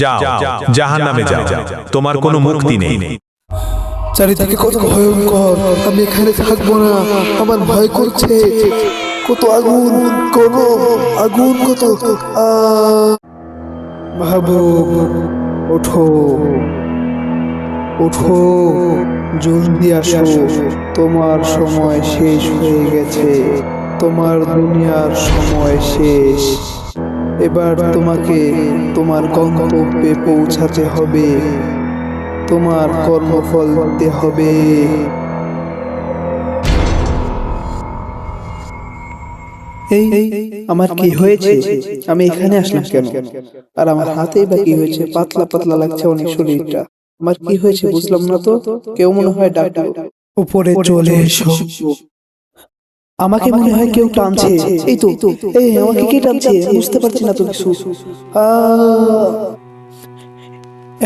যাও, জাহান্নামে যাও, তোমার কোনো মুক্তি নেই। চারিদিকে কত ভয়ঙ্কর, আমি এখানে থাকবো না, আমার ভয় করছে। কত আগুন, কত আগুন, কত মাহবুব, ওঠো ওঠো, জলদি আসো, তোমার সময় শেষ হয়ে গেছে, তোমার দুনিয়ার সময় শেষ। এবার তোমাকে তোমার গন্তব্যে পৌঁছাতে হবে, তোমার কর্মফল দিতে হবে। এই আমার কি হয়েছে? আমি এখানে আসলাম কেন? আর আমার হাতেই বা কি হয়েছে? পাতলা পাতলা লাগছে অনেক শরীরটা। আমার কি হয়েছে বুঝলাম না তো। কেউ মনে হয় ডাকলো, উপরে চলে এসো। আমাকে মনে হয় কেউ টানছে। এই তো, এই আমাকে কে টানছে? বুঝতে পারছি না তো কিছু।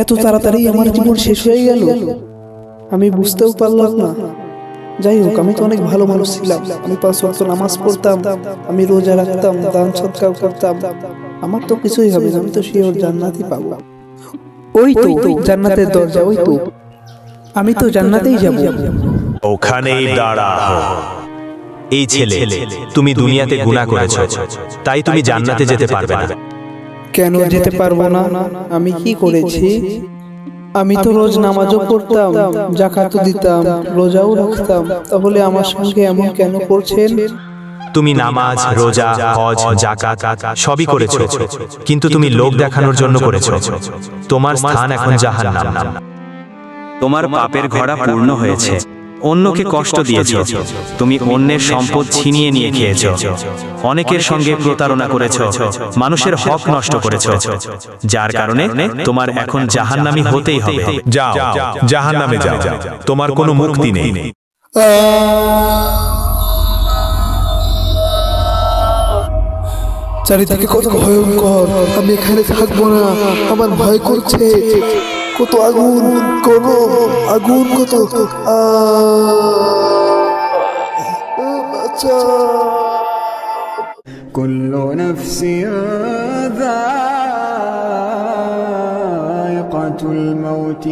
এত তাড়াতাড়ি আমার জীবন শেষ হয়ে গেল, আমি বুঝতেও পারলাম না। যাই হোক, আমি তো অনেক ভালো মানুষ ছিলাম, আমি 5 ওয়াক্ত নামাজ পড়তাম, আমি রোজা রাখতাম, দান সদকা করতাম, আমার তো কিছুই হবে না, আমি তো শিওর জান্নাতই পাবো। ওই তো জান্নাতের দরজা, ওই তো, আমি তো জান্নাতেই যাব। ওখানেই দাঁড়াও। এই ছেলে, তুমি দুনিয়াতে গুনাহ করেছো, তাই তুমি জান্নাতে যেতে পারবে না। কেন যেতে পারবো না? আমি কি করেছি? আমি তো রোজ নামাজও পড়তাম, যাকাতও দিতাম, রোজাও রাখতাম, তাহলে আমার সঙ্গে এমন কেন করছেন? তুমি নামাজ, রোজা, হজ, যাকাত সবই করেছো, কিন্তু তুমি লোক দেখানোর জন্য করেছো। তোমার স্থান এখন জাহান্নাম। তোমার পাপের ঘড়া পূর্ণ হয়েছে, অন্যকে কষ্ট দিয়েছো, তুমি অন্যের সম্পদ ছিনিয়ে নিয়ে খেয়েছো, অনেকের সঙ্গে প্রতারণা করেছো, মানুষের হক নষ্ট করেছো, যার কারণে তোমার এখন জাহান্নামী হতেই হবে। যাও, জাহান্নামে যাও, তোমার কোনো মুক্তি নেই। চারিদিকে কত ভয়ঙ্কর, আমি এখানে থাকবো না, আমার ভয় করছে। কত আগুন, কত আগুন, কত كل نفس ذائقة الموت